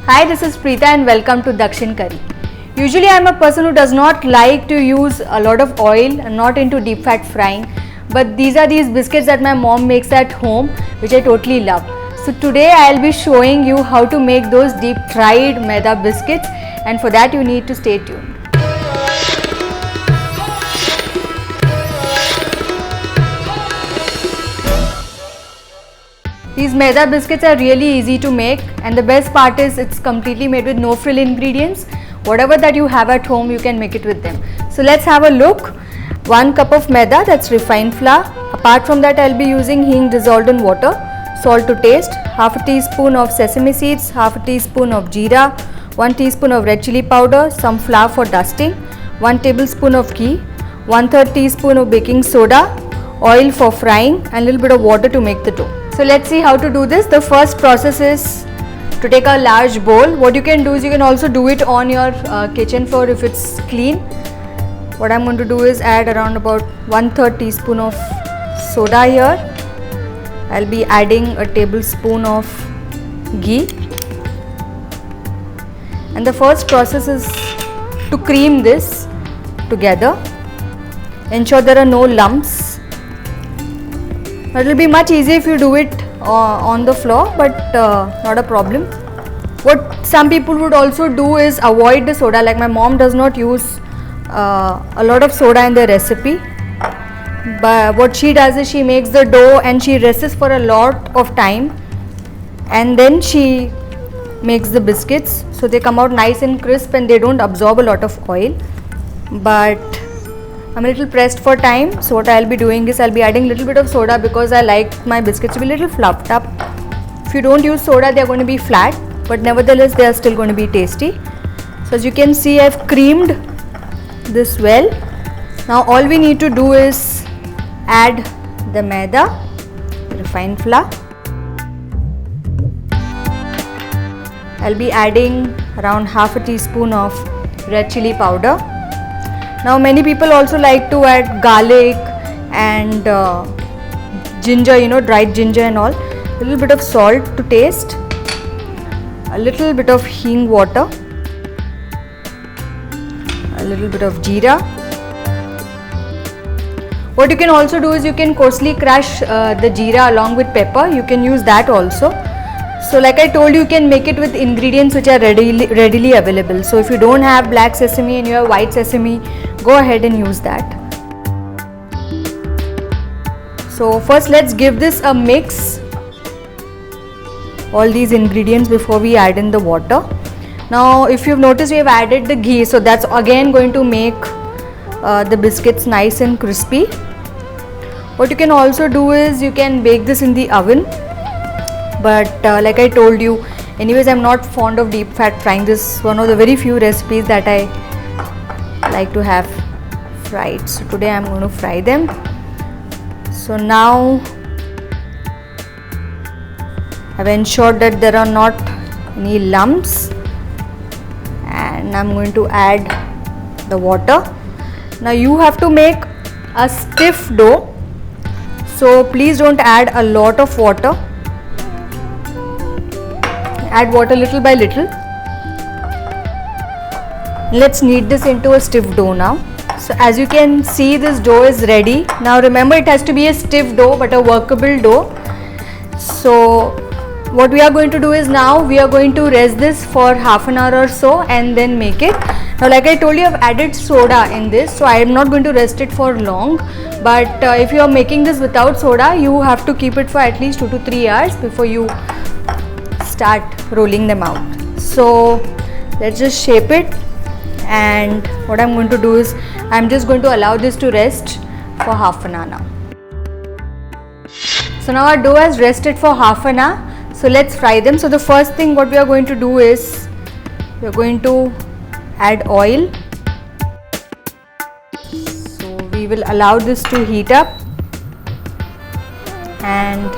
Hi, this is Preetha and welcome to Dakshin Curry. Usually I am a person who does not like to use a lot of oil and not into deep fat frying, but these are these biscuits that my mom makes at home, which I totally love. So today I will be showing you how to make those deep fried maida biscuits, and for that you need to stay tuned. These maida biscuits are really easy to make, and the best part is it's completely made with no frill ingredients. Whatever that you have at home, you can make it with them. So let's have a look. 1 cup of maida, that's refined flour. Apart from that, I'll be using hing dissolved in water, salt to taste, half a teaspoon of sesame seeds, half a teaspoon of jeera, 1 teaspoon of red chilli powder, some flour for dusting, 1 tablespoon of ghee, 1/3 teaspoon of baking soda, oil for frying, and a little bit of water to make the dough. So let's see how to do this. The first process is to take a large bowl. What you can do is you can also do it on your kitchen floor if it's clean. What I'm going to do is add around about 1/3 teaspoon of soda here. I'll be adding a tablespoon of ghee. And the first process is to cream this together. Ensure there are no lumps. It will be much easier if you do it on the floor, but not a problem. What some people would also do is avoid the soda. Like my mom does not use a lot of soda in the recipe, but what she does is she makes the dough and she rests for a lot of time, and then she makes the biscuits, so they come out nice and crisp and they don't absorb a lot of oil. But I'm a little pressed for time, so what I'll be doing is I'll be adding a little bit of soda because I like my biscuits to be a little fluffed up. If you don't use soda, they're going to be flat, but nevertheless they are still going to be tasty. So as you can see, I've creamed this well. Now all we need to do is add the maida, refined flour. I'll be adding around half a teaspoon of red chilli powder. Now many people also like to add garlic and ginger, dried ginger and all. A little bit of salt to taste, a little bit of hing water, a little bit of jeera. What you can also do is you can coarsely crush the jeera along with pepper. You can use that also. So like I told you, you can make it with ingredients which are readily available. So if you don't have black sesame and you have white sesame, go ahead and use that. So first let's give this a mix, all these ingredients, before we add in the water. Now if you've noticed, we have added the ghee, so that's again going to make the biscuits nice and crispy. What you can also do is you can bake this in the oven, but like I told you, anyways, I'm not fond of deep fat frying. This is one of the very few recipes that I like to have fried. So today I'm going to fry them. So now I've ensured that there are not any lumps, and I'm going to add the water. Now you have to make a stiff dough, so please don't add a lot of water. Add water little by little. Let's knead this into a stiff dough now. So as you can see, this dough is ready. Now remember, it has to be a stiff dough but a workable dough. So what we are going to do is now we are going to rest this for half an hour or so and then make it. Now like I told you, I've added soda in this, so I am not going to rest it for long. But if you are making this without soda, you have to keep it for at least 2 to 3 hours before you start rolling them out. So let's just shape it, and what I'm going to do is I'm just going to allow this to rest for half an hour now. So now our dough has rested for half an hour, so let's fry them. So the first thing what we are going to do is we are going to add oil. So we will allow this to heat up, and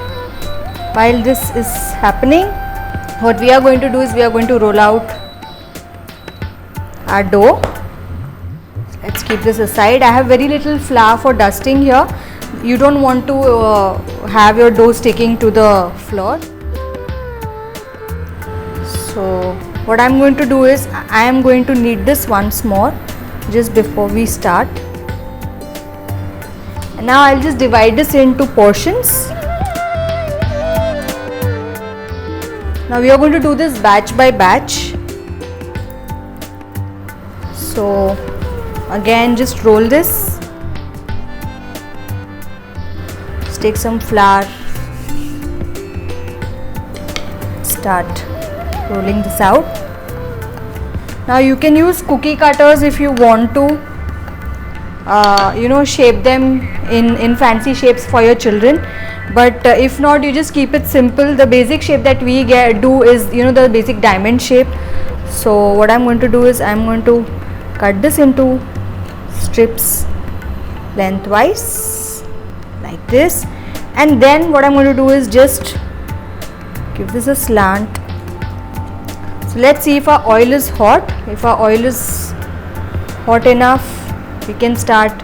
while this is happening, what we are going to do is we are going to roll out our dough. Let's keep this aside. I have very little flour for dusting here. You don't want to have your dough sticking to the floor. So what I'm going to do is I am going to knead this once more just before we start. And now I'll just divide this into portions. Now we are going to do this batch by batch. So again, just roll this. Just take some flour. Start rolling this out. Now you can use cookie cutters if you want to shape them in fancy shapes for your children, but if not, you just keep it simple. The basic shape that we do is the basic diamond shape. So what I'm going to do is I'm going to cut this into strips lengthwise like this, and then what I'm going to do is just give this a slant. So let's see if our oil is hot. If our oil is hot enough, we can start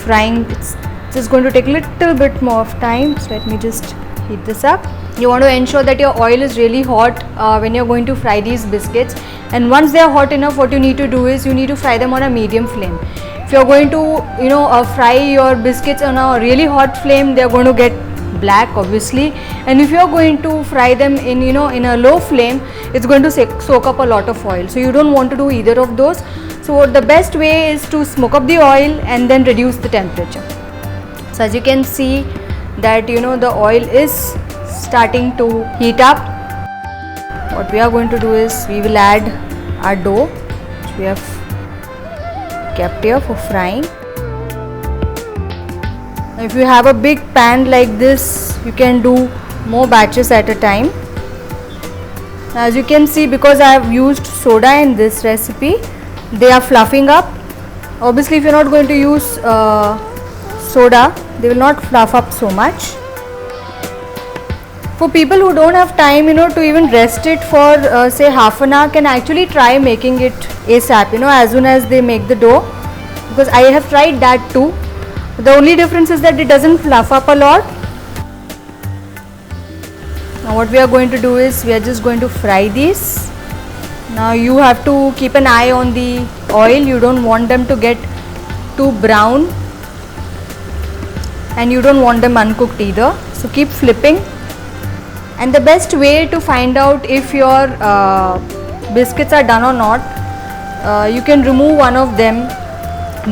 frying. It's just going to take a little bit more of time, so let me just heat this up. You want to ensure that your oil is really hot when you're going to fry these biscuits, and once they are hot enough, what you need to do is you need to fry them on a medium flame. If you're going to fry your biscuits on a really hot flame, they're going to get black obviously, and if you're going to fry them in a low flame, it's going to soak up a lot of oil. So you don't want to do either of those. So the best way is to smoke up the oil and then reduce the temperature. So as you can see that the oil is starting to heat up. What we are going to do is we will add our dough which we have kept here for frying. Now if you have a big pan like this, you can do more batches at a time. Now as you can see, because I have used soda in this recipe, they are fluffing up. Obviously if you're not going to use soda, they will not fluff up so much. For people who don't have time to even rest it for say half an hour, can actually try making it ASAP as soon as they make the dough, because I have tried that too. The only difference is that it doesn't fluff up a lot. Now what we are going to do is we are just going to fry these. Now you have to keep an eye on the oil. You don't want them to get too brown and you don't want them uncooked either. So keep flipping. And the best way to find out if your biscuits are done or not, you can remove one of them,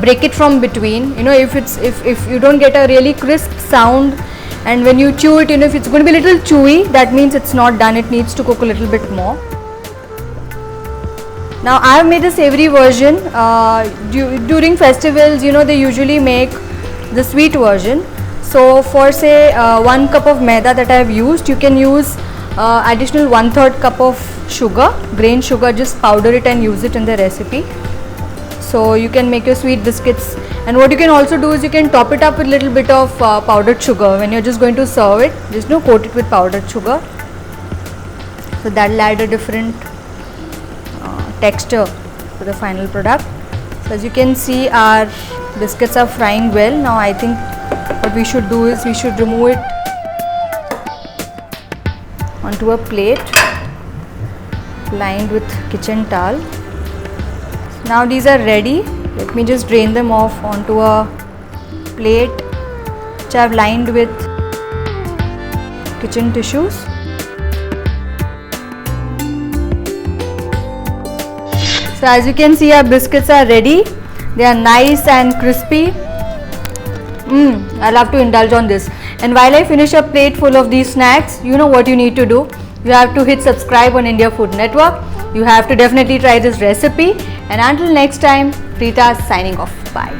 break it from between. If you don't get a really crisp sound, and when you chew it, if it's going to be a little chewy, that means it's not done. It needs to cook a little bit more. Now I have made the savory version. During festivals, they usually make the sweet version. So for say 1 cup of maida that I have used, you can use additional 1/3 cup of sugar, grain sugar. Just powder it and use it in the recipe. So you can make your sweet biscuits. And what you can also do is you can top it up with a little bit of powdered sugar when you're just going to serve it. Just coat it with powdered sugar. So that will add a different texture to the final product. So as you can see, our biscuits are frying well. Now I think what we should do is we should remove it onto a plate lined with kitchen towel. Now these are ready. Let me just drain them off onto a plate which I have lined with kitchen tissues. So as you can see, our biscuits are ready. They are nice and crispy. I love to indulge on this. And while I finish a plate full of these snacks, you know what you need to do. You have to hit subscribe on India Food Network. You have to definitely try this recipe. And until next time, Preetha signing off. Bye.